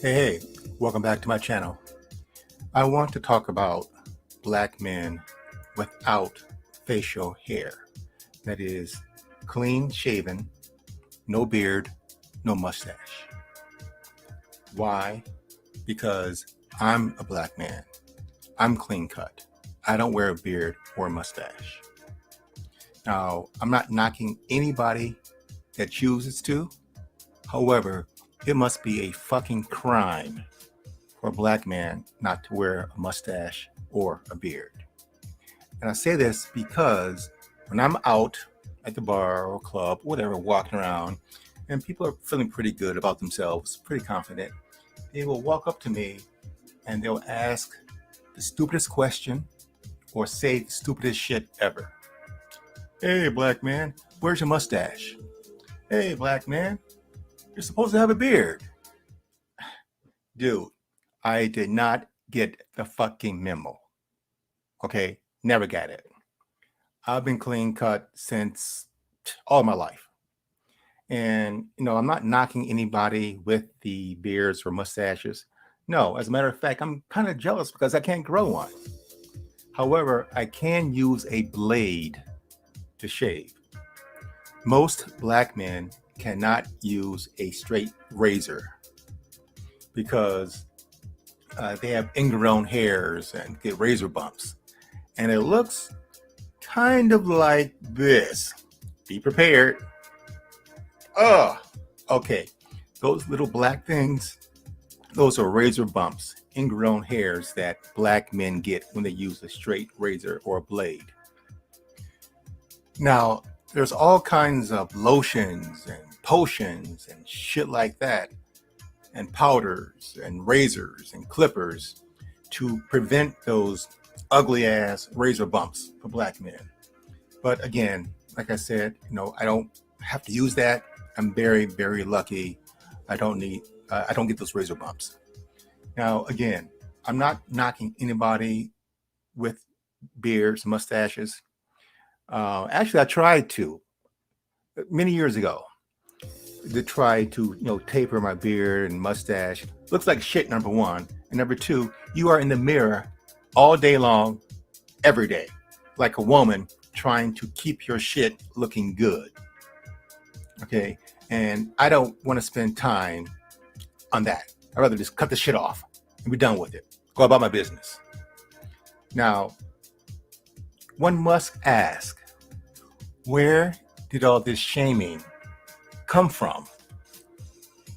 Hey, welcome back to my channel. I want to talk about black men without facial hair. That is clean shaven, no beard, no mustache. Why? Because I'm a black man. I'm clean cut. I don't wear a beard or a mustache. Now, I'm not knocking anybody that chooses to. However, it must be a fucking crime for a black man not to wear a mustache or a beard. And I say this because when I'm out at the bar or club, whatever, walking around, and people are feeling pretty good about themselves, pretty confident, they will walk up to me and they'll ask the stupidest question or say the stupidest shit ever. Hey, black man, where's your mustache? Hey, black man, you're supposed to have a beard. Dude, I did not get the fucking memo. Okay, never got it. I've been clean cut since all my life. And, I'm not knocking anybody with the beards or mustaches. No, as a matter of fact, I'm kind of jealous because I can't grow one. However, I can use a blade to shave. Most black men cannot use a straight razor because they have ingrown hairs and get razor bumps. And it looks kind of like this. Be prepared. Oh, okay. Those little black things, those are razor bumps, ingrown hairs that black men get when they use a straight razor or a blade. Now, there's all kinds of lotions and potions and shit like that, and powders and razors and clippers to prevent those ugly ass razor bumps for black men. But again, like I said, I don't have to use that. I'm very, very lucky. I don't get those razor bumps. Now, again, I'm not knocking anybody with beards, mustaches. Actually, I tried to many years ago to try to, taper my beard and mustache. Looks like shit, number one. And number two, you are in the mirror all day long, every day, like a woman trying to keep your shit looking good. Okay. And I don't want to spend time on that. I'd rather just cut the shit off and be done with it. Go about my business. Now, one must ask, where did all this shaming come from?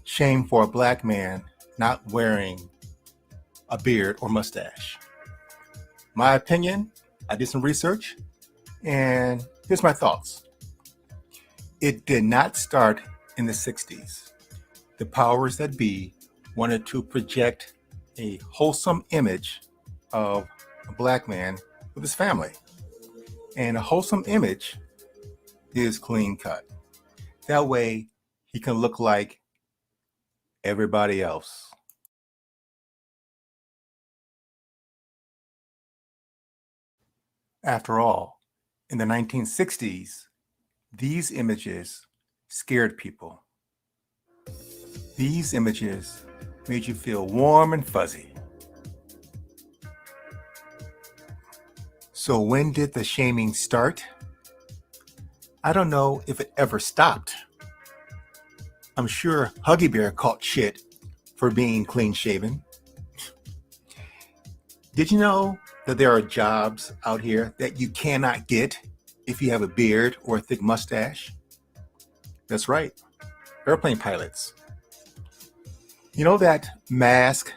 Shame for a black man not wearing a beard or mustache. My opinion, I did some research, and here's my thoughts. It did not start in the 60s. The powers that be wanted to project a wholesome image of a black man with his family. And a wholesome image is clean cut. That way, he can look like everybody else. After all, in the 1960s, these images scared people. These images made you feel warm and fuzzy. So when did the shaming start? I don't know if it ever stopped. I'm sure Huggy Bear caught shit for being clean shaven. Did you know that there are jobs out here that you cannot get if you have a beard or a thick mustache? That's right, airplane pilots. You know that mask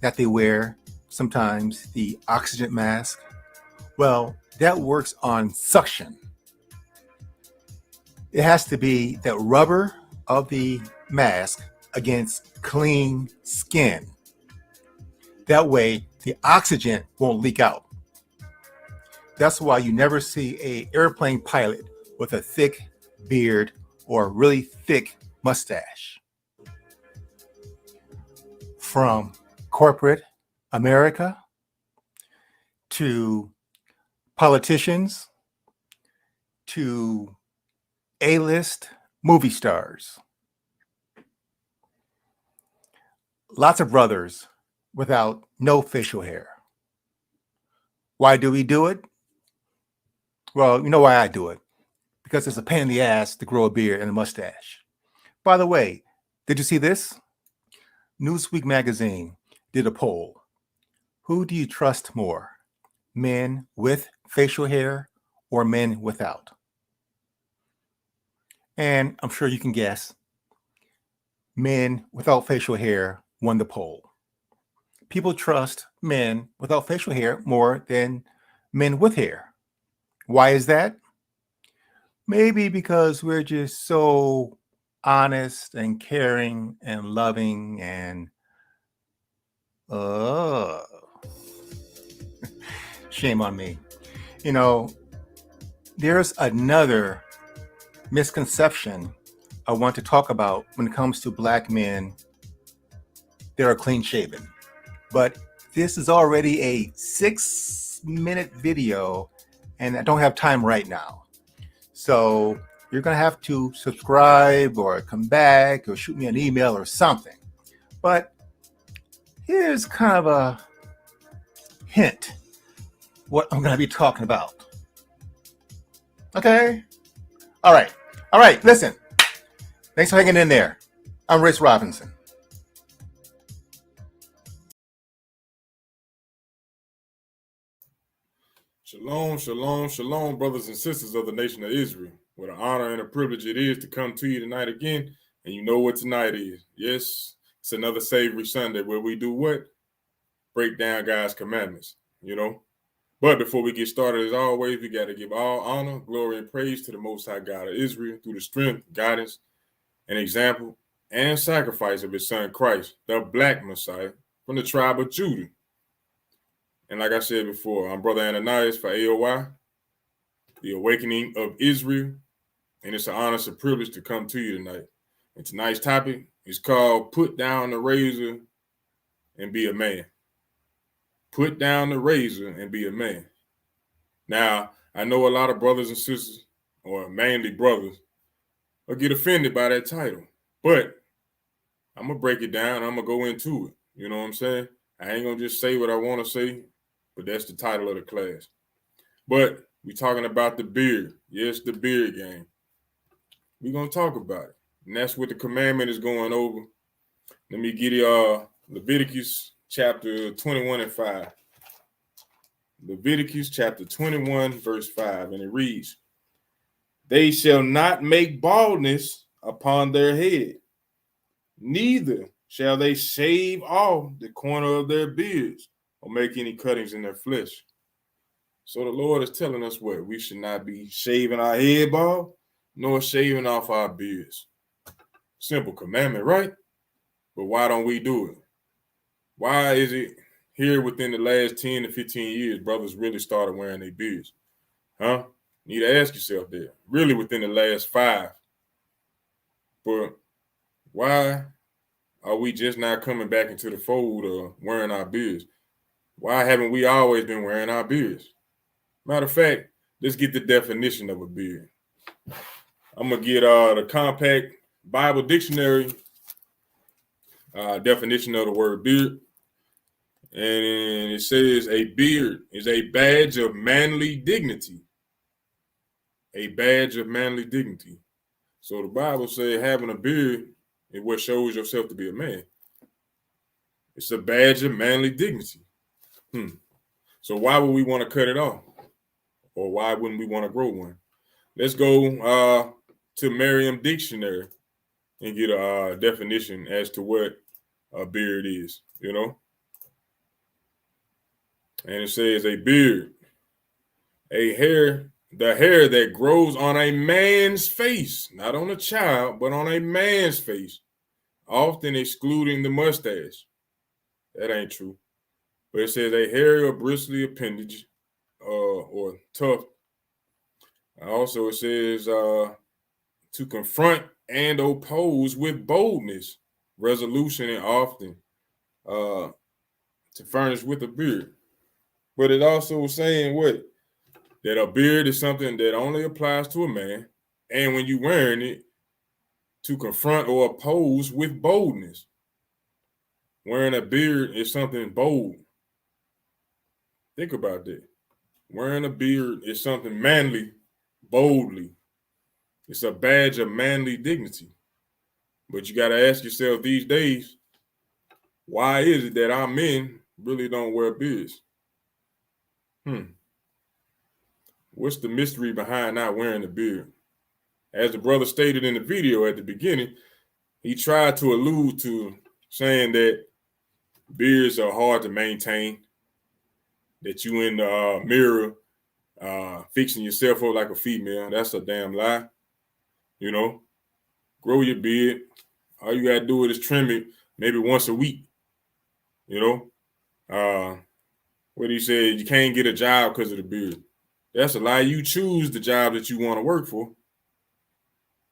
that they wear sometimes, the oxygen mask? Well, that works on suction. It has to be the rubber of the mask against clean skin. That way, the oxygen won't leak out. That's why you never see an airplane pilot with a thick beard or a really thick mustache. From corporate America to politicians to A-list movie stars. lots of brothers without no facial hair. Why do we do it? Well, you know why I do it. Because it's a pain in the ass to grow a beard and a mustache. By the way, did you see this? Newsweek magazine did a poll. Who do you trust more? Men with facial hair or men without? And I'm sure you can guess, men without facial hair won the poll. People trust men without facial hair more than men with hair. Why is that? Maybe because we're just so honest and caring and loving and uh shame on me. You know, there's another misconception I want to talk about when it comes to black men that are clean shaven. But this is already a 6-minute video and I don't have time right now. So you're going to have to subscribe or come back or shoot me an email or something. But here's kind of a hint what I'm going to be talking about. Okay? All right, listen. Thanks for hanging in there. I'm Rich Robinson. Shalom, shalom, shalom, brothers and sisters of the nation of Israel. What an honor and a privilege it is to come to you tonight again. And you know what tonight is. Yes, it's another Savory Sunday where we do what? Break down God's commandments, you know. But before we get started, as always, we got to give all honor, glory, and praise to the Most High God of Israel through the strength, guidance, and example, and sacrifice of his son Christ, the Black Messiah, from the tribe of Judah. And like I said before, I'm Brother Ananias for A.O.I, the Awakening of Israel. And it's an honor and a privilege to come to you tonight. And tonight's topic is called Put Down the Razor and Be a Man. Put down the razor and be a man. Now, I know a lot of brothers and sisters, or mainly brothers, will get offended by that title. But I'm going to break it down. I'm going to go into it. You know what I'm saying? I ain't going to just say what I want to say, but that's the title of the class. But we're talking about the beard. Yes, the beard game. We're going to talk about it. And that's what the commandment is going over. Let me get you Leviticus chapter 21 and 5. Leviticus chapter 21, verse 5. And it reads, "They shall not make baldness upon their head, neither shall they shave off the corner of their beards or make any cuttings in their flesh." So the Lord is telling us what? We should not be shaving our head bald, nor shaving off our beards. Simple commandment, right? But why don't we do it? Why is it here within the last 10 to 15 years, brothers really started wearing their beards? Huh? You need to ask yourself that. Really within the last 5. But why are we just not coming back into the fold of wearing our beards? Why haven't we always been wearing our beards? Matter of fact, let's get the definition of a beard. I'm going to get the Compact Bible Dictionary definition of the word beard. And it says a beard is a badge of manly dignity. A badge of manly dignity. So the Bible says having a beard is what shows yourself to be a man. It's a badge of manly dignity. So why would we want to cut it off? Or why wouldn't we want to grow one? Let's go to Merriam Dictionary and get a definition as to what a beard is, you know? And it says a beard, the hair that grows on a man's face, not on a child, but on a man's face, often excluding the mustache. That ain't true. But it says a hairy or bristly appendage or tuft. Also, it says to confront and oppose with boldness, resolution, and often to furnish with a beard. But it also was saying what? That a beard is something that only applies to a man. And when you're wearing it, to confront or oppose with boldness. Wearing a beard is something bold. Think about that. Wearing a beard is something manly, boldly. It's a badge of manly dignity. But you got to ask yourself these days, why is it that our men really don't wear beards? What's the mystery behind not wearing a beard? As the brother stated in the video at the beginning, he tried to allude to saying that beards are hard to maintain, that you in the mirror fixing yourself up like a female. That's a damn lie. You know, grow your beard. All you gotta do is trim it maybe once a week. You know, what he said, you can't get a job because of the beard. That's a lie. You choose the job that you want to work for.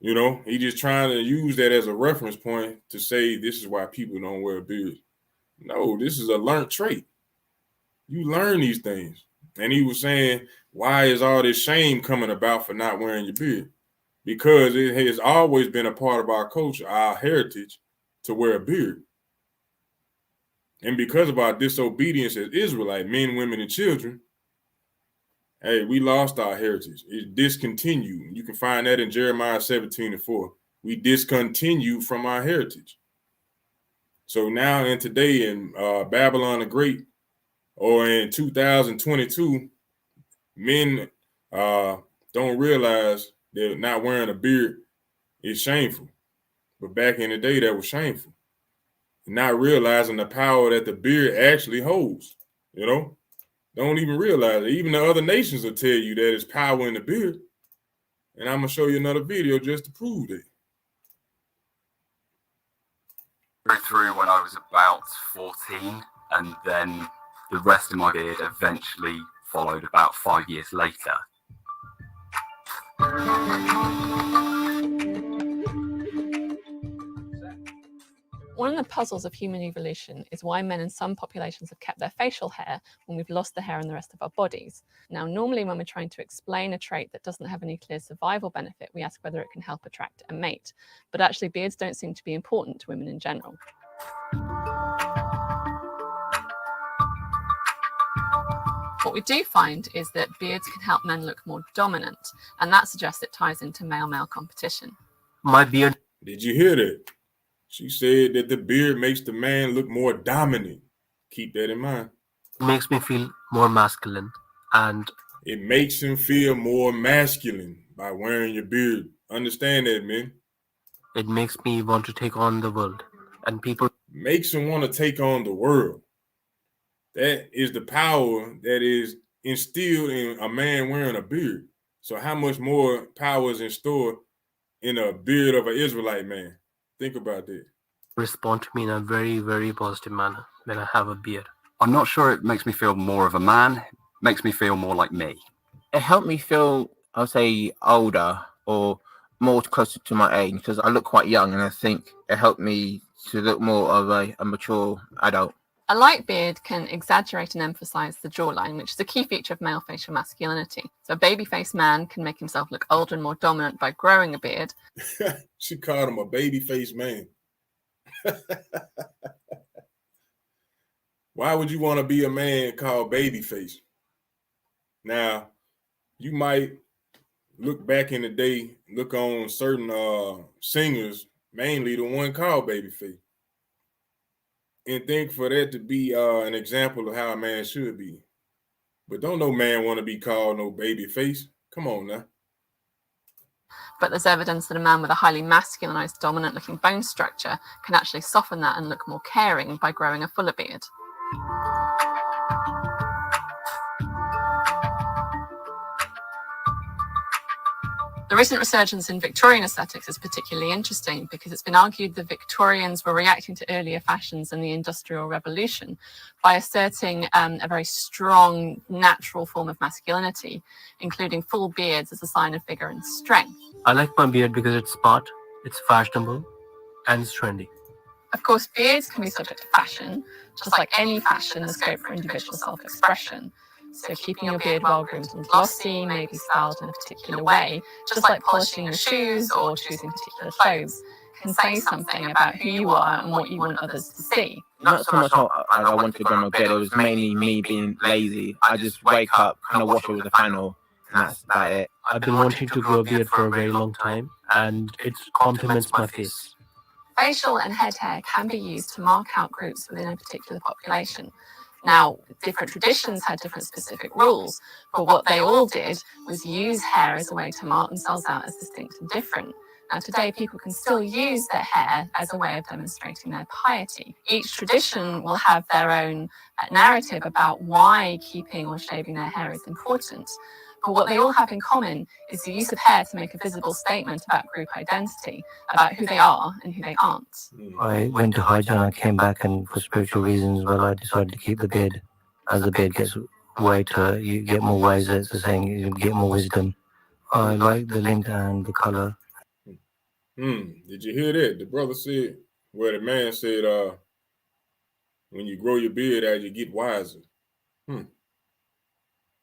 You know, he just trying to use that as a reference point to say this is why people don't wear beards. No, this is a learned trait. You learn these things. And he was saying, why is all this shame coming about for not wearing your beard? Because it has always been a part of our culture, our heritage, to wear a beard. And because of our disobedience as Israelite men, women, and children, hey, we lost our heritage. It discontinued. You can find that in Jeremiah 17:4. We discontinued from our heritage. So now and today in Babylon the Great, or in 2022, men don't realize that not wearing a beard is shameful. But back in the day, that was shameful. Not realizing the power that the beard actually holds, you know? Don't even realize it. Even the other nations will tell you that there's power in the beard. And I'm going to show you another video just to prove that. Through when I was about 14, and then the rest of my beard eventually followed about 5 years later. One of the puzzles of human evolution is why men in some populations have kept their facial hair when we've lost the hair in the rest of our bodies. Now, normally when we're trying to explain a trait that doesn't have any clear survival benefit, we ask whether it can help attract a mate. But actually, beards don't seem to be important to women in general. What we do find is that beards can help men look more dominant, and that suggests it ties into male-male competition. My beard... Did you hear that? She said that the beard makes the man look more dominant. Keep that in mind. It makes me feel more masculine, and it makes him feel more masculine by wearing your beard. Understand that, man. It makes me want to take on the world, and people... Makes him want to take on the world. That is the power that is instilled in a man wearing a beard. So how much more power is in store in a beard of an Israelite man? Think about that. Respond to me in a very, very positive manner when I have a beard. I'm not sure it makes me feel more of a man. It makes me feel more like me. It helped me feel, I'll say, older or more closer to my age, because I look quite young, and I think it helped me to look more of a mature adult. A light beard can exaggerate and emphasize the jawline, which is a key feature of male facial masculinity. So a baby-faced man can make himself look older and more dominant by growing a beard. She called him a baby-faced man. Why would you want to be a man called babyface? Now, you might look back in the day, look on certain singers, mainly the one called Babyface, and think for that to be an example of how a man should be. But don't no man want to be called no babyface. Come on now. But there's evidence that a man with a highly masculinized, dominant-looking bone structure can actually soften that and look more caring by growing a fuller beard. The recent resurgence in Victorian aesthetics is particularly interesting because it's been argued that Victorians were reacting to earlier fashions in the Industrial Revolution by asserting a very strong, natural form of masculinity, including full beards as a sign of vigor and strength. I like my beard because it's smart, it's fashionable, and it's trendy. Of course, beards can be subject to fashion. Just like any fashion, there's scope for individual self-expression. So keeping your beard well groomed and glossy may be styled in a particular way, just like polishing your shoes or choosing particular clothes, can say something about who you are and what you want others to see. not so much how I wanted to go on bed. It was mainly me being lazy. I just wake up, kind of wash it with a fan oil, and that's about it. I've been wanting to grow a beard for a very long time, and it complements my face. Facial and head hair can be used to mark out groups within a particular population. Now, different traditions had different specific rules, but what they all did was use hair as a way to mark themselves out as distinct and different. Now, today, people can still use their hair as a way of demonstrating their piety. Each tradition will have their own narrative about why keeping or shaving their hair is important. But what they all have in common is the use of hair to make a visible statement about group identity, about who they are and who they aren't. I went to Hajj and I came back, and for spiritual reasons, I decided to keep the beard. As the beard gets whiter, you get more wiser. It's the saying, you get more wisdom. I like the length and the color. Did you hear that? The brother said, well, the man said, when you grow your beard out, you get wiser.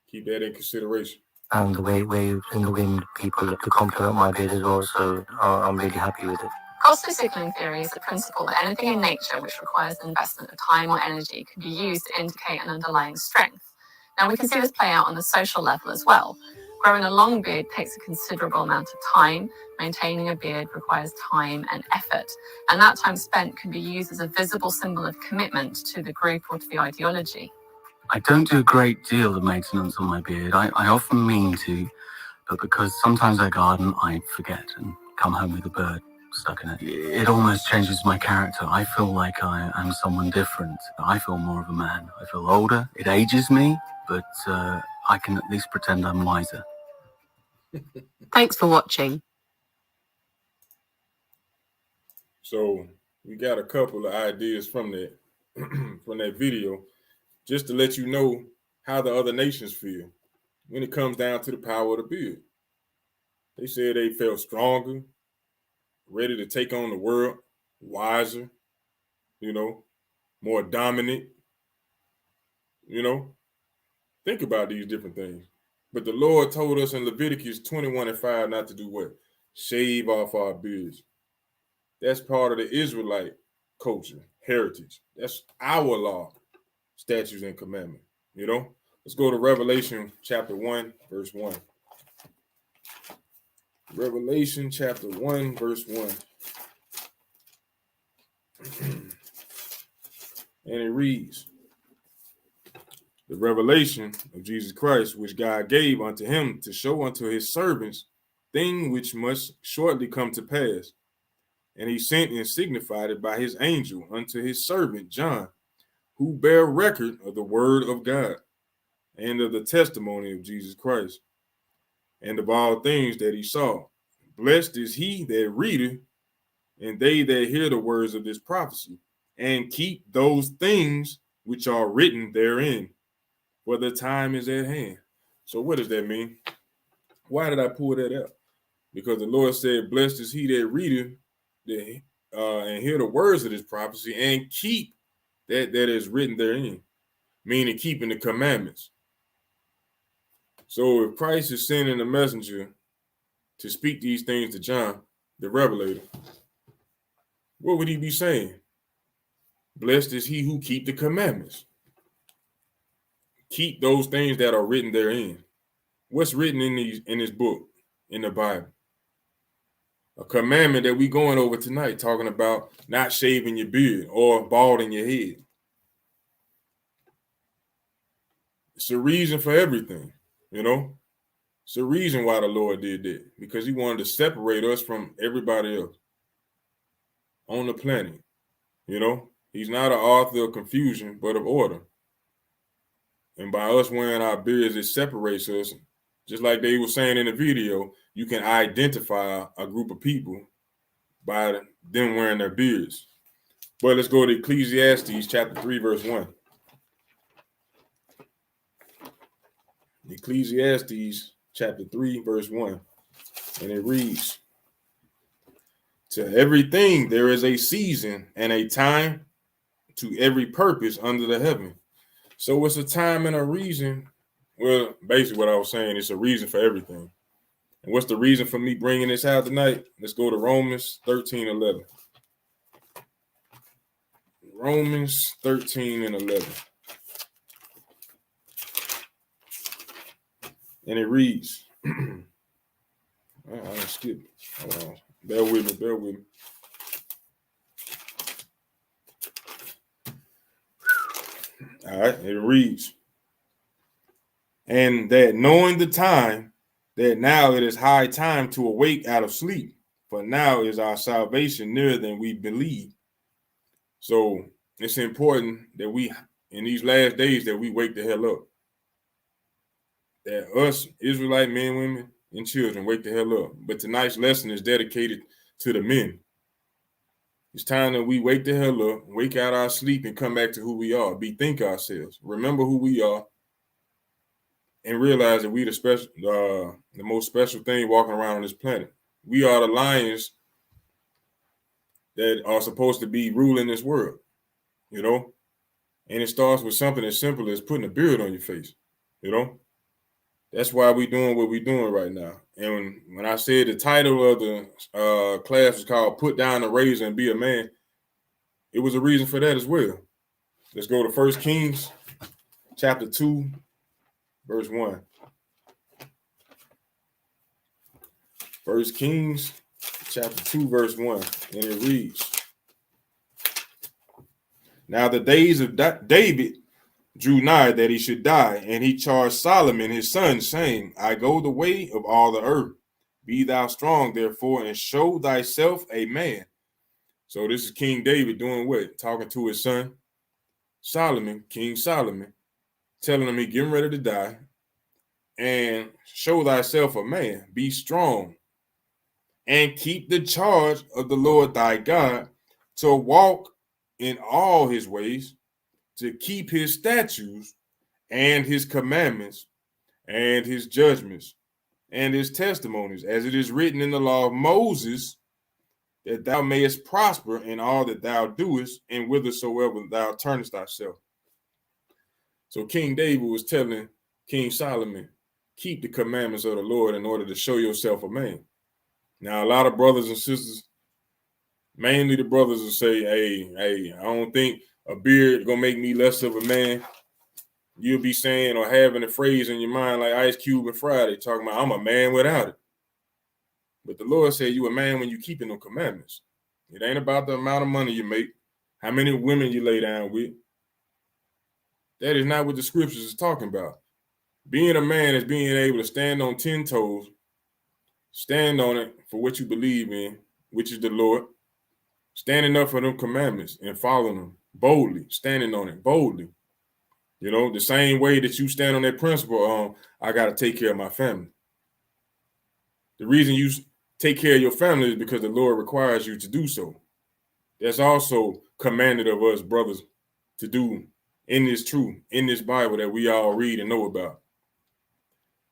Keep that in consideration. And the waves in the wind, people to compliment my beard as well, so I'm really happy with it. Costly signaling theory is the principle that anything in nature which requires the investment of time or energy can be used to indicate an underlying strength. Now, we can see this play out on the social level as well. Growing a long beard takes a considerable amount of time. Maintaining a beard requires time and effort. And that time spent can be used as a visible symbol of commitment to the group or to the ideology. I don't do a great deal of maintenance on my beard. I often mean to, but because sometimes I garden, I forget and come home with a bird stuck in it. It almost changes my character. I feel like I am someone different. I feel more of a man. I feel older. It ages me, but I can at least pretend I'm wiser. Thanks for watching. So we got a couple of ideas from that from that video, just to let you know how the other nations feel when it comes down to the power of the beard. They said they felt stronger, ready to take on the world, wiser, more dominant. Think about these different things. But the Lord told us in Leviticus 21:5 not to do what? Shave off our beards. That's part of the Israelite culture, heritage. That's our law, statutes, and commandments. Let's go to Revelation chapter 1, verse 1. Revelation chapter 1, verse 1. And it reads, the revelation of Jesus Christ, which God gave unto him to show unto his servants things which must shortly come to pass. And he sent and signified it by his angel unto his servant John, who bare record of the word of God and of the testimony of Jesus Christ, and of all things that he saw. Blessed is he that readeth, and they that hear the words of this prophecy, and keep those things which are written therein, for the time is at hand. So what does that mean? Why did I pull that up? Because the Lord said, blessed is he that readeth and hear the words of this prophecy and keep that is written therein, meaning keeping the commandments. So if Christ is sending a messenger to speak these things to John, the Revelator, what would he be saying? Blessed is he who keep the commandments. Keep those things that are written therein. What's written in this book, in the Bible? A commandment that we're going over tonight, talking about not shaving your beard or balding your head. It's a reason for everything, It's a reason why the Lord did that, because he wanted to separate us from everybody else on the planet. He's not an author of confusion, but of order. And by us wearing our beards, it separates us. Just like they were saying in the video, you can identify a group of people by them wearing their beards. But let's go to Ecclesiastes chapter 3, verse 1. Ecclesiastes chapter 3, verse 1. And it reads, to everything there is a season and a time to every purpose under the heaven. So it's a time and a reason. Well, basically what I was saying, it's a reason for everything. And what's the reason for me bringing this out tonight? Let's go to Romans 13:11. Romans 13 and 11. And it reads, I skip. Hold on. Bear with me. All right, it reads, and that knowing the time, that now it is high time to awake out of sleep, for now is our salvation nearer than we believe. So it's important that we, in these last days, that we wake the hell up. That us, Israelite men, women, and children, wake the hell up. But tonight's lesson is dedicated to the men. It's time that we wake the hell up, wake out our sleep, and come back to who we are. Bethink ourselves. Remember who we are, and realize that we the most special thing walking around on this planet. We are the lions that are supposed to be ruling this world, you know? And it starts with something as simple as putting a beard on your face, you know? That's why we're doing what we're doing right now. And when I said the title of the class was called Put Down the Razor and Be a Man, it was a reason for that as well. Let's go to 1 Kings chapter 2, verse 1. 1 Kings chapter 2, verse 1. And it reads, now the days of David drew nigh that he should die, and he charged Solomon his son, saying, I go the way of all the earth. Be thou strong, therefore, and show thyself a man. So this is King David doing what? Talking to his son, Solomon, King Solomon, telling him he getting ready to die, and show thyself a man. Be strong, and keep the charge of the Lord thy God, to walk in all his ways, to keep his statutes and his commandments and his judgments and his testimonies, as it is written in the law of Moses, that thou mayest prosper in all that thou doest, and whithersoever thou turnest thyself. So King David was telling King Solomon, keep the commandments of the Lord in order to show yourself a man. Now, a lot of brothers and sisters, mainly the brothers, will say, hey, I don't think a beard gonna make me less of a man. You'll be saying or having a phrase in your mind like Ice Cube and Friday, talking about, I'm a man without it. But the Lord said you a man when you keeping the commandments. It ain't about the amount of money you make, how many women you lay down with. That is not what the scriptures is talking about. Being a man is being able to stand on 10 toes, stand on it for what you believe in, which is the Lord, standing up for them commandments and following them boldly, standing on it boldly. You know, the same way that you stand on that principle, I got to take care of my family. The reason you take care of your family is because the Lord requires you to do so. That's also commanded of us, brothers, to do in this truth, in this Bible that we all read and know about.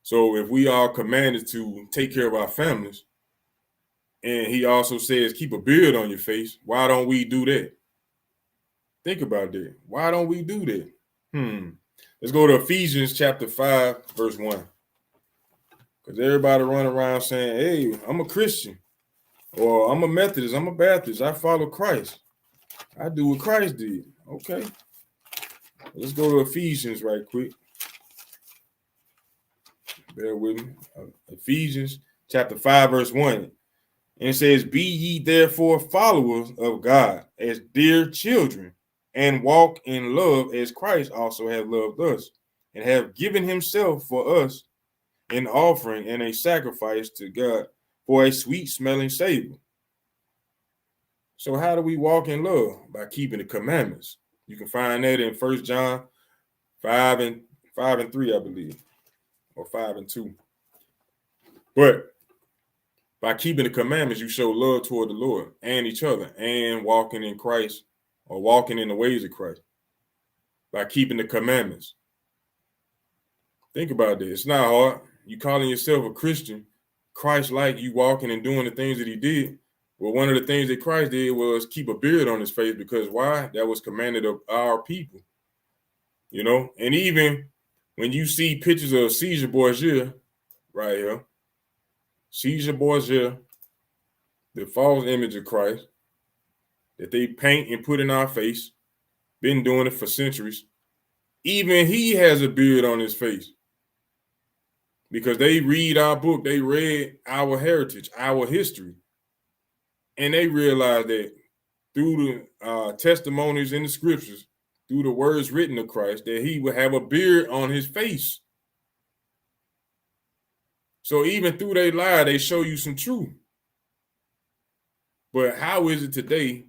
So if we are commanded to take care of our families, and he also says, keep a beard on your face, why don't we do that? Think about that. Why don't we do that? Let's go to Ephesians chapter 5, verse 1. Because everybody run around saying, hey, I'm a Christian, or I'm a Methodist, I'm a Baptist, I follow Christ. I do what Christ did. Okay. Let's go to Ephesians right quick. Bear with me. Ephesians chapter 5, verse 1. And it says, be ye therefore followers of God as dear children, and walk in love as Christ also hath loved us, and have given himself for us an offering and a sacrifice to God for a sweet smelling savor. So how do we walk in love? By keeping the commandments. You can find that in 1 John 5 and 3, I believe, or 5 and 2. But by keeping the commandments, you show love toward the Lord and each other, and walking in Christ, or walking in the ways of Christ. By keeping the commandments. Think about this. It's not hard. You calling yourself a Christian, Christ-like, you walking and doing the things that he did. Well, one of the things that Christ did was keep a beard on his face, because why? That was commanded of our people. You know, and even when you see pictures of Caesar Borgia right here, Caesar Borgia, the false image of Christ that they paint and put in our face, been doing it for centuries. Even he has a beard on his face because they read our book. They read our heritage, our history. And they realize that through the testimonies in the scriptures, through the words written of Christ, that he would have a beard on his face. So even through their lie, they show you some truth. But how is it today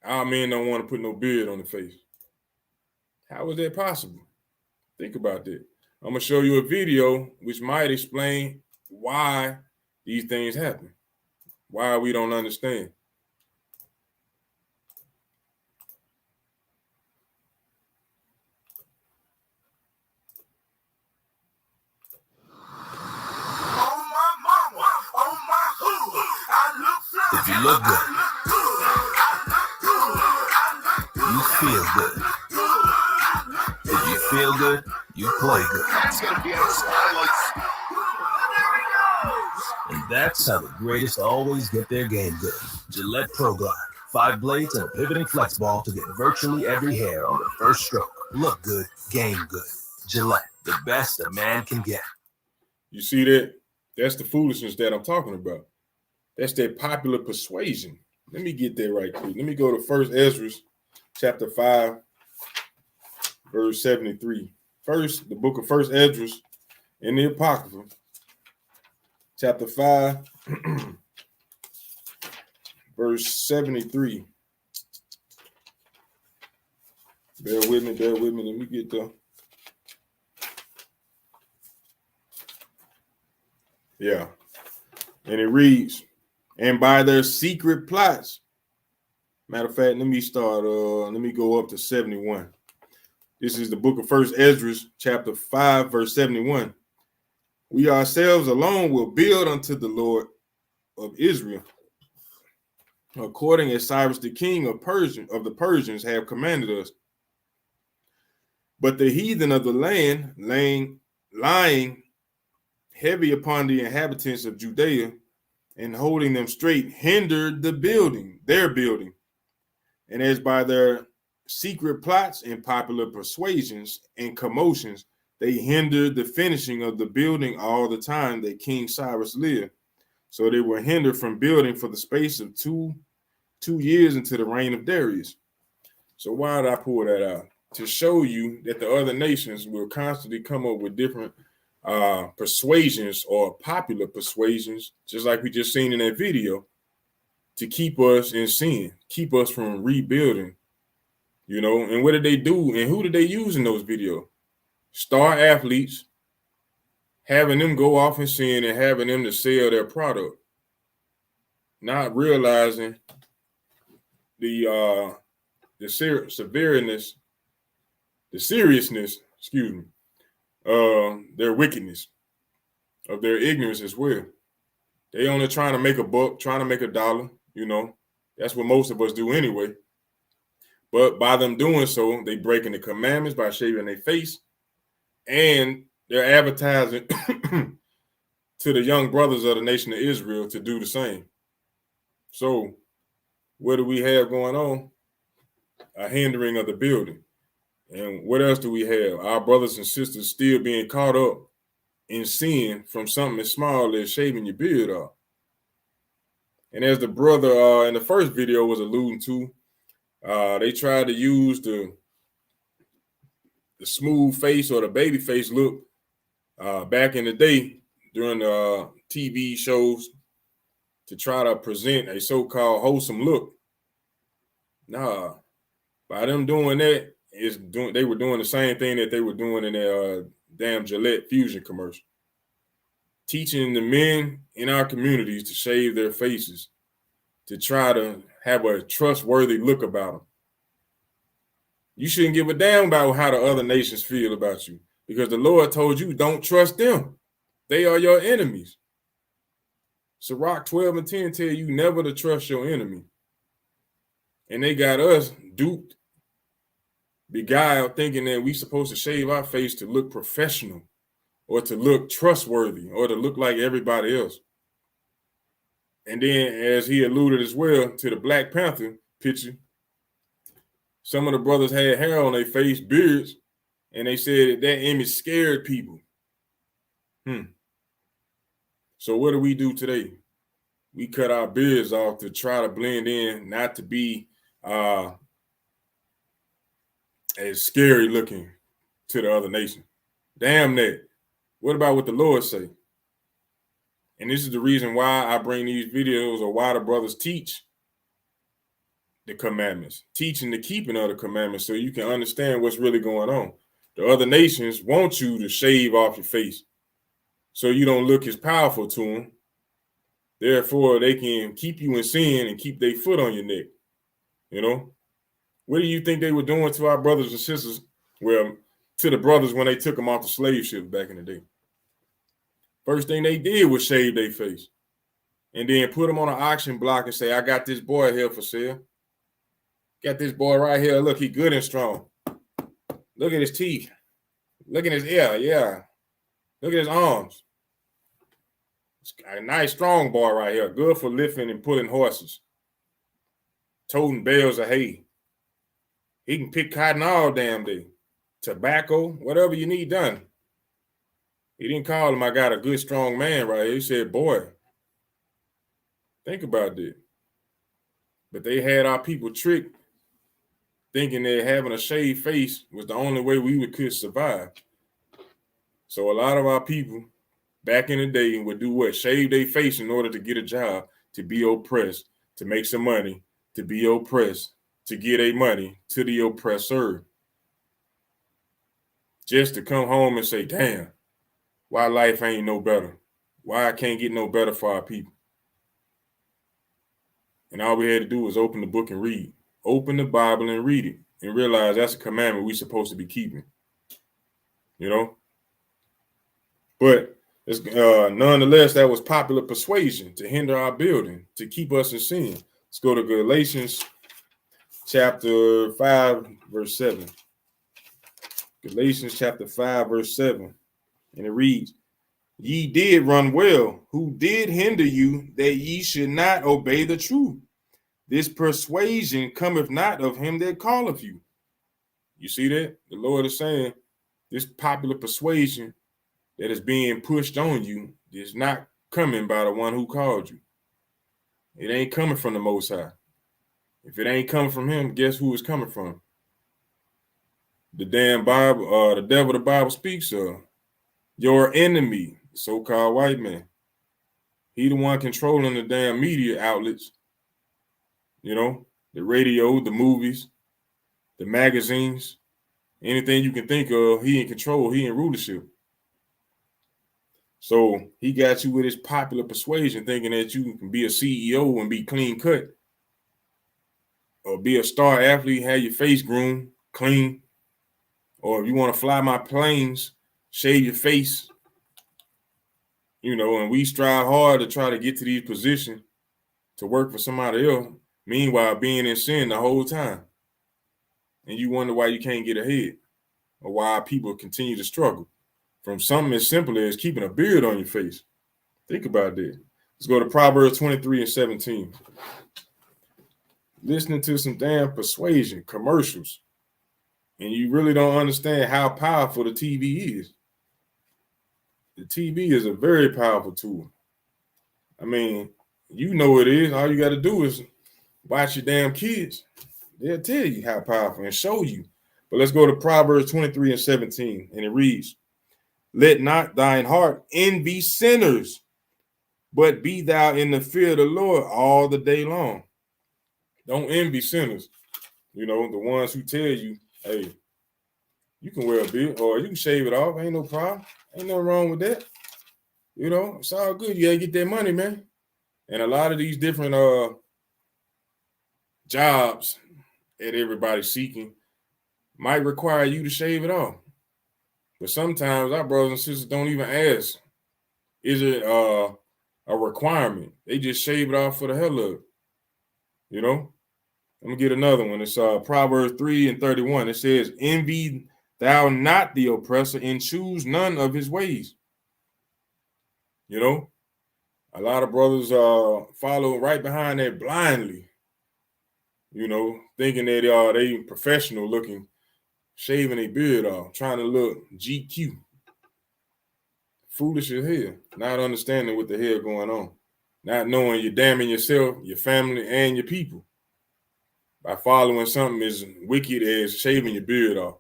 our men don't want to put no beard on the face? How is that possible? Think about that. I'm going to show you a video which might explain why these things happen, why we don't understand. If you look good, you feel good. If you feel good, you play good. And that's how the greatest always get their game good. Gillette Pro Glide. 5 blades and a pivoting flex ball to get virtually every hair on the first stroke. Look good, game good. Gillette, the best a man can get. You see that? That's the foolishness that I'm talking about. That's that popular persuasion. Let me get that right quick. Let me go to 1 Ezra chapter 5, verse 73. First, the book of 1 Ezra in the Apocrypha, chapter 5, verse 73. Bear with me. Let me get the... Yeah. And it reads, and by their secret plots. Matter of fact, let me go up to 71. This is the book of 1 Ezra, chapter 5, verse 71. We ourselves alone will build unto the Lord of Israel, according as Cyrus the king of the Persians have commanded us. But the heathen of the land, lying heavy upon the inhabitants of Judea and holding them straight, hindered their building. And as by their secret plots and popular persuasions and commotions, they hindered the finishing of the building all the time that King Cyrus lived. So they were hindered from building for the space of two years into the reign of Darius. So why did I pull that out? To show you that the other nations will constantly come up with different persuasions or popular persuasions, just like we just seen in that video, to keep us in sin, keep us from rebuilding, you know. And what did they do? And who did they use in those videos? Star athletes, having them go off in sin and having them to sell their product, not realizing the seriousness, their wickedness, of their ignorance as well. They only trying to make a buck, trying to make $1, you know. That's what most of us do anyway. But by them doing so, they breaking the commandments by shaving their face, and they're advertising to the young brothers of the nation of Israel to do the same. So what do we have going on? A hindering of the building. And what else do we have? Our brothers and sisters still being caught up in sin from something as small as shaving your beard off. And as the brother in the first video was alluding to, they tried to use the smooth face or the baby face look back in the day during the TV shows to try to present a so-called wholesome look. Nah, by them doing that, they were doing the same thing that they were doing in their damn Gillette Fusion commercial. Teaching the men in our communities to shave their faces, to try to have a trustworthy look about them. You shouldn't give a damn about how the other nations feel about you, because the Lord told you don't trust them. They are your enemies. Sirach 12:10 tell you never to trust your enemy. And they got us duped, beguiled, thinking that we supposed to shave our face to look professional or to look trustworthy or to look like everybody else. And then, as he alluded as well to the Black Panther picture, Some of the brothers had hair on their face, beards, and they said that image scared people. So what do we do today? We cut our beards off to try to blend in, not to be as scary looking to the other nation. Damn that. What about what the Lord say? And this is the reason why I bring these videos, or why the brothers teach the commandments, teaching the keeping of the commandments, so you can understand what's really going on. The other nations want you to shave off your face so you don't look as powerful to them. Therefore, they can keep you in sin and keep their foot on your neck. You know, what do you think they were doing to our brothers and sisters? Well, to the brothers when they took them off the slave ship back in the day. First thing they did was shave their face and then put them on an auction block and say, I got this boy here for sale. Got this boy right here. Look, he good and strong. Look at his teeth. Look at his ear. Yeah. Look at his arms. It's a nice, strong boy right here. Good for lifting and pulling horses. Toting bales of hay. He can pick cotton all damn day. Tobacco, whatever you need done. He didn't call him, I got a good, strong man right here. He said, boy, think about that. But they had our people tricked, thinking that having a shaved face was the only way we could survive. So a lot of our people back in the day would do what? Shave their face in order to get a job, to be oppressed, to make some money, to be oppressed, to get a money to the oppressor. Just to come home and say, damn, why life ain't no better? Why I can't get no better for our people? And all we had to do was open the book and read. Open the Bible and read it and realize that's a commandment we're supposed to be keeping. You know? But it's, nonetheless, that was popular persuasion to hinder our building, to keep us in sin. Let's go to Galatians chapter 5, verse 7. Galatians chapter 5, verse 7. And it reads, ye did run well, who did hinder you that ye should not obey the truth. This persuasion cometh not of him that calleth you. You see that? The Lord is saying this popular persuasion that is being pushed on you is not coming by the one who called you. It ain't coming from the Most High. If it ain't coming from him, guess who it's coming from? The damn Bible, the devil the Bible speaks of. Your enemy, so-called white man. He the one controlling the damn media outlets. You know, the radio, the movies, the magazines, anything you can think of, he in control, he in rulership. So he got you with his popular persuasion, thinking that you can be a CEO and be clean cut, or be a star athlete, have your face groomed, clean, or if you want to fly my planes, shave your face. You know, and we strive hard to try to get to these positions to work for somebody else, meanwhile being in sin the whole time. And you wonder why you can't get ahead, or why people continue to struggle from something as simple as keeping a beard on your face. Think about that. Let's go to Proverbs 23 and 17. Listening to some damn persuasion commercials, and you really don't understand how powerful the TV is. The TV is a very powerful tool. I mean, you know it is. All you got to do is watch your damn kids. They'll tell you how powerful and show you. But let's go to Proverbs 23 and 17, and it reads, let not thine heart envy sinners, but be thou in the fear of the Lord all the day long. Don't envy sinners. You know, the ones who tell you, hey, you can wear a beard or you can shave it off. Ain't no problem. Ain't nothing wrong with that. You know, it's all good. You gotta get that money, man. And a lot of these different jobs that everybody's seeking might require you to shave it off. But sometimes our brothers and sisters don't even ask, is it a requirement? They just shave it off for the hell of it. You know? I'm going to get another one. It's Proverbs 3 and 31. It says, envy thou not the oppressor and choose none of his ways. You know? A lot of brothers follow right behind that blindly. thinking that they professional looking, shaving their beard off, trying to look GQ. Foolish as hell, not understanding what the hell going on, not knowing you're damning yourself, your family, and your people by following something as wicked as shaving your beard off.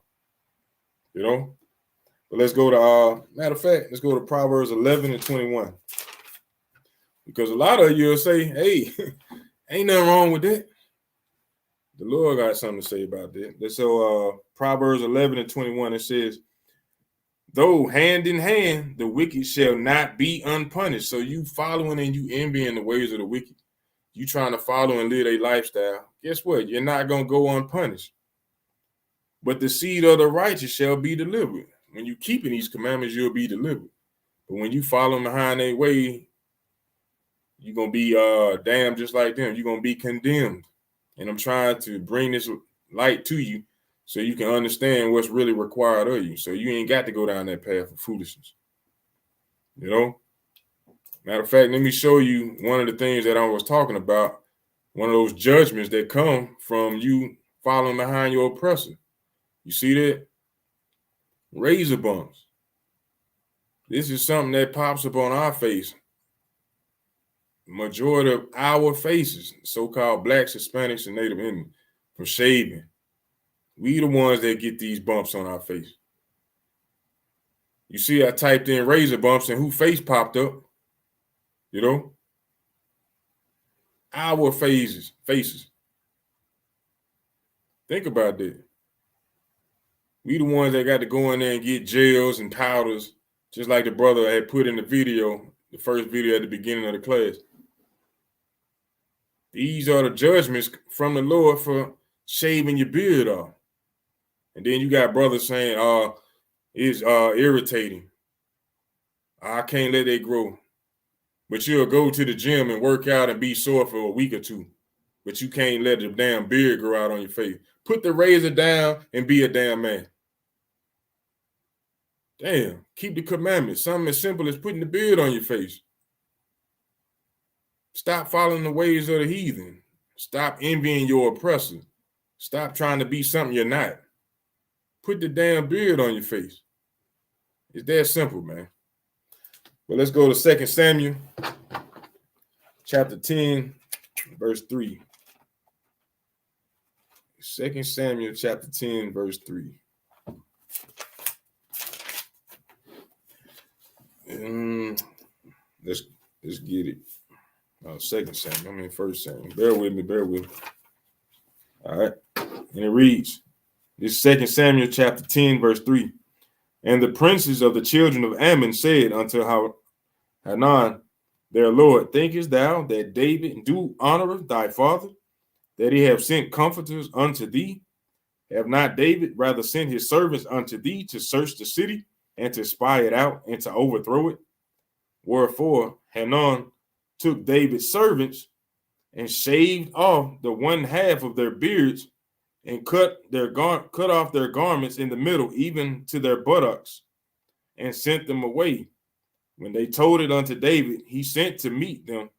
But let's go to matter of fact, let's go to Proverbs 11 and 21. Because a lot of you will say, hey, ain't nothing wrong with that. The Lord got something to say about that. So Proverbs 11 and 21, it says, though hand in hand, the wicked shall not be unpunished. So you following and you envying the ways of the wicked. You trying to follow and live a lifestyle. Guess what? You're not going to go unpunished. But the seed of the righteous shall be delivered. When you keeping these commandments, you'll be delivered. But when you follow behind their way, you're going to be damned just like them. You're going to be condemned. And I'm trying to bring this light to you so you can understand what's really required of you. So you ain't got to go down that path of foolishness. Matter of fact, let me show you one of the things that I was talking about. One of those judgments that come from you following behind your oppressor. You see that? Razor bumps. This is something that pops up on our face. Majority of our faces, so-called blacks, Hispanics, and Native Indians, from shaving. We the ones that get these bumps on our face. You see, I typed in razor bumps and who face popped up? Our faces. Think about that. We the ones that got to go in there and get gels and powders, just like the brother had put in the video, the first video at the beginning of the class. These are the judgments from the Lord for shaving your beard off. And then you got brothers saying, it's irritating. I can't let it grow. But you'll go to the gym and work out and be sore for a week or two. But you can't let the damn beard grow out on your face. Put the razor down and be a damn man. Damn, keep the commandments. Something as simple as putting the beard on your face. Stop following the ways of the heathen. Stop envying your oppressor. Stop trying to be something you're not. Put the damn beard on your face. It's that simple, man. But let's go to 2 Samuel, chapter 10, verse 3. 2 Samuel, chapter 10, verse 3. Let's get it. 2 Samuel. I mean 1 Samuel. Bear with me. All right. And it reads, this 2 Samuel chapter 10, verse 3. And the princes of the children of Ammon said unto Hanan, their Lord, thinkest thou that David do honor thy father, that he have sent comforters unto thee? Have not David rather sent his servants unto thee to search the city and to spy it out and to overthrow it? Wherefore Hanan took David's servants and shaved off the one half of their beards and cut off their garments in the middle, even to their buttocks, and sent them away. When they told it unto David, he sent to meet them,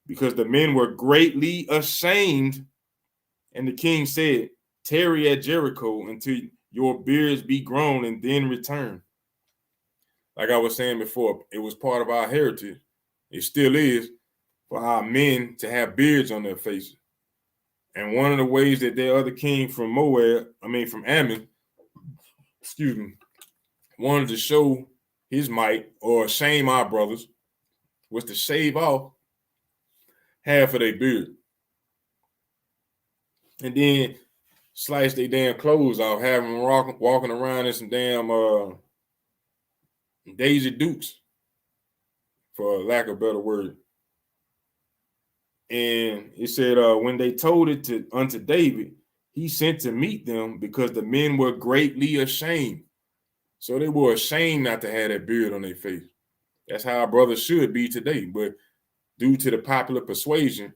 because the men were greatly ashamed. And the king said, tarry at Jericho until your beards be grown, and then return. Like I was saying before, it was part of our heritage. It still is for our men to have beards on their faces. And one of the ways that their other king from Ammon, wanted to show his might or shame our brothers was to shave off half of their beard. And then slice their damn clothes off, have them walking around in some damn Daisy Dukes, for lack of a better word. And it said, when they told it unto David, he sent to meet them, because the men were greatly ashamed. So they were ashamed not to have that beard on their face. That's how our brothers should be today. But due to the popular persuasion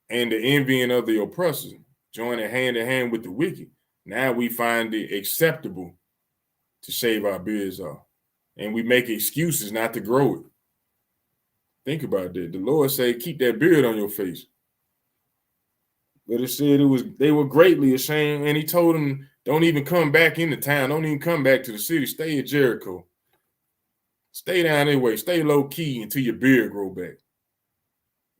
and the envying of the oppressors, joining hand in hand with the wicked, now we find it acceptable to shave our beards off. And we make excuses not to grow it. Think about that. The Lord said, keep that beard on your face. But it said they were greatly ashamed, and he told them, don't even come back into town. Don't even come back to the city. Stay at Jericho. Stay down that way. Stay low key until your beard grow back.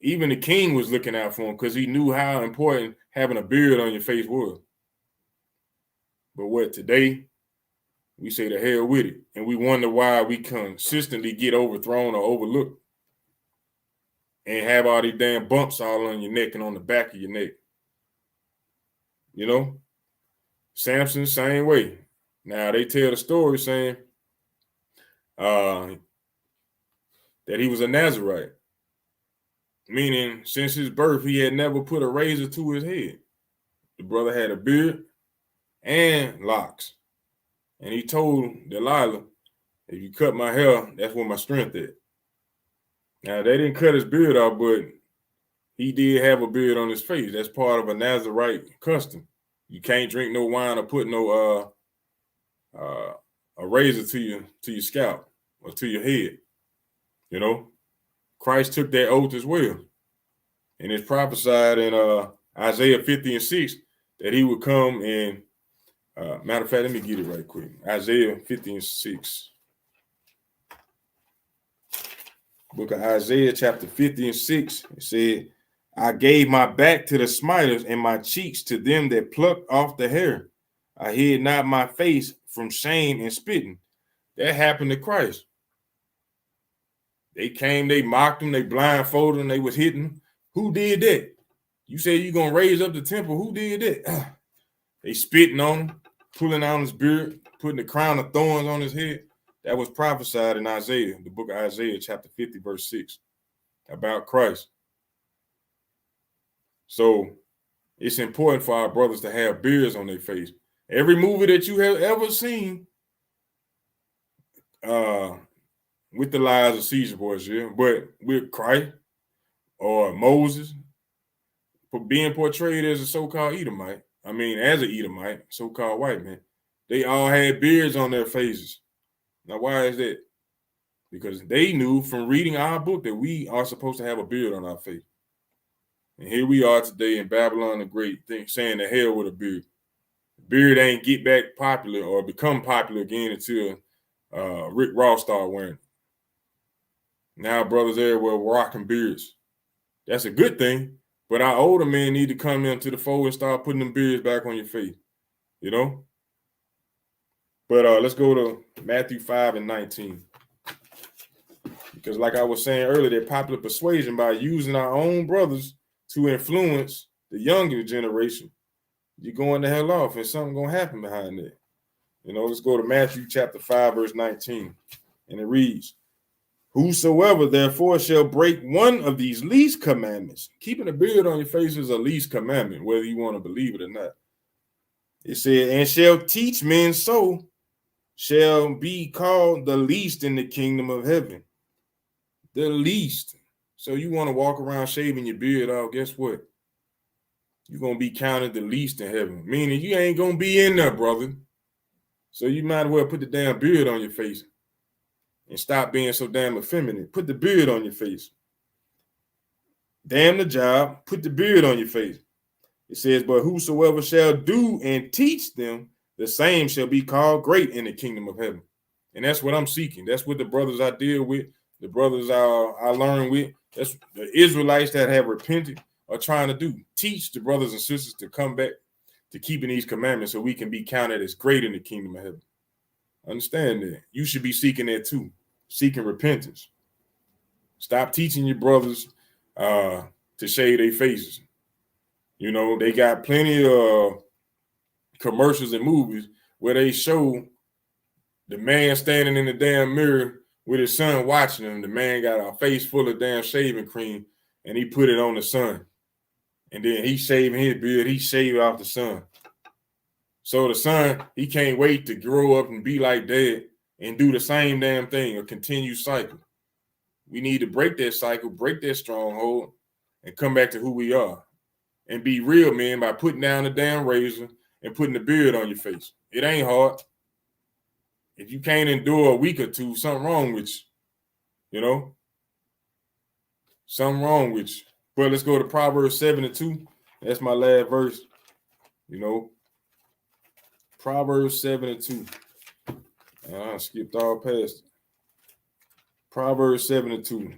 Even the king was looking out for him because he knew how important having a beard on your face was. But what today? We say the hell with it. And we wonder why we consistently get overthrown or overlooked and have all these damn bumps all on your neck and on the back of your neck. You know? Samson, same way. Now, they tell the story saying that he was a Nazarite, meaning since his birth, he had never put a razor to his head. The brother had a beard and locks. And he told Delilah, if you cut my hair, that's where my strength is. Now, they didn't cut his beard off, but he did have a beard on his face. That's part of a Nazarite custom. You can't drink no wine or put no a razor to your scalp or to your head. You know, Christ took that oath as well. And it's prophesied in Isaiah 50 and 6 that he would come and, matter of fact, let me get it right quick. Isaiah 50 and 6. Book of Isaiah, chapter 50 and 6. It said, I gave my back to the smiters and my cheeks to them that plucked off the hair. I hid not my face from shame and spitting. That happened to Christ. They came, they mocked him, they blindfolded him, they was hitting him. Who did that? You say you're going to raise up the temple. Who did that? They spitting on him, pulling out his beard, putting the crown of thorns on his head. That was prophesied in Isaiah, the book of Isaiah, chapter 50, verse 6, about Christ. So it's important for our brothers to have beards on their face. Every movie that you have ever seen with the lives of Caesar boys, yeah, but with Christ or Moses, for being portrayed as a so-called Edomite, as an Edomite, so-called white man, they all had beards on their faces. Now, why is that? Because they knew from reading our book that we are supposed to have a beard on our face. And here we are today in Babylon the Great, saying the hell with a beard. Beard ain't get back popular or become popular again until Rick Ross started wearing it. Now brothers everywhere rocking beards. That's a good thing, but our older men need to come into the fold and start putting them beards back on your face, you know? But let's go to Matthew 5 and 19. Because like I was saying earlier, they're popular persuasion by using our own brothers to influence the younger generation. You're going the hell off and something going to happen behind that. You know, let's go to Matthew chapter 5, verse 19. And it reads, whosoever therefore shall break one of these least commandments, keeping a beard on your face is a least commandment, whether you want to believe it or not. It said, and shall teach men so, shall be called the least in the kingdom of heaven. The least. So you want to walk around shaving your beard off, guess what? You're going to be counted the least in heaven, meaning you ain't going to be in there, brother. So you might as well put the damn beard on your face and stop being so damn effeminate. Put the beard on your face. Damn the job, put the beard on your face. It says, but whosoever shall do and teach them, the same shall be called great in the kingdom of heaven. And that's what I'm seeking. That's what the brothers I deal with, the brothers I learn with, that's the Israelites that have repented are trying to do. Teach the brothers and sisters to come back to keeping these commandments so we can be counted as great in the kingdom of heaven. Understand that. You should be seeking that too, seeking repentance. Stop teaching your brothers to shave their faces. You know, they got plenty of commercials and movies where they show the man standing in the damn mirror with his son watching him. The man got a face full of damn shaving cream and he put it on the son. And then he's shaving his beard. He shaved off the son. So the son, he can't wait to grow up and be like dad and do the same damn thing, a continued cycle. We need to break that cycle, break that stronghold, and come back to who we are. And be real, man, by putting down the damn razor and putting the beard on your face. It ain't hard. If you can't endure a week or two, something wrong with you. You know? Something wrong with you. But let's go to Proverbs 7 and 2. That's my last verse. You know, Proverbs 7:2. I skipped all past it. Proverbs 7:2.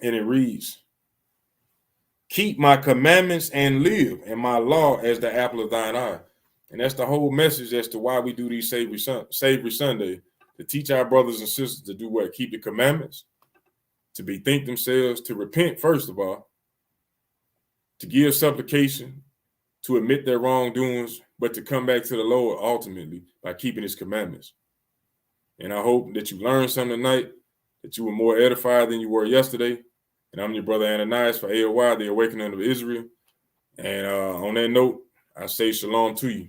And it reads, keep my commandments and live, and my law as the apple of thine eye. And that's the whole message as to why we do these Savory Sunday, to teach our brothers and sisters to do what? Keep the commandments, to bethink themselves, to repent, first of all, to give supplication, to admit their wrongdoings, but to come back to the Lord ultimately by keeping his commandments. And I hope that you learned something tonight, that you were more edified than you were yesterday. And I'm your brother Ananias for A.O.I, the Awakening of Israel. And on that note, I say shalom to you.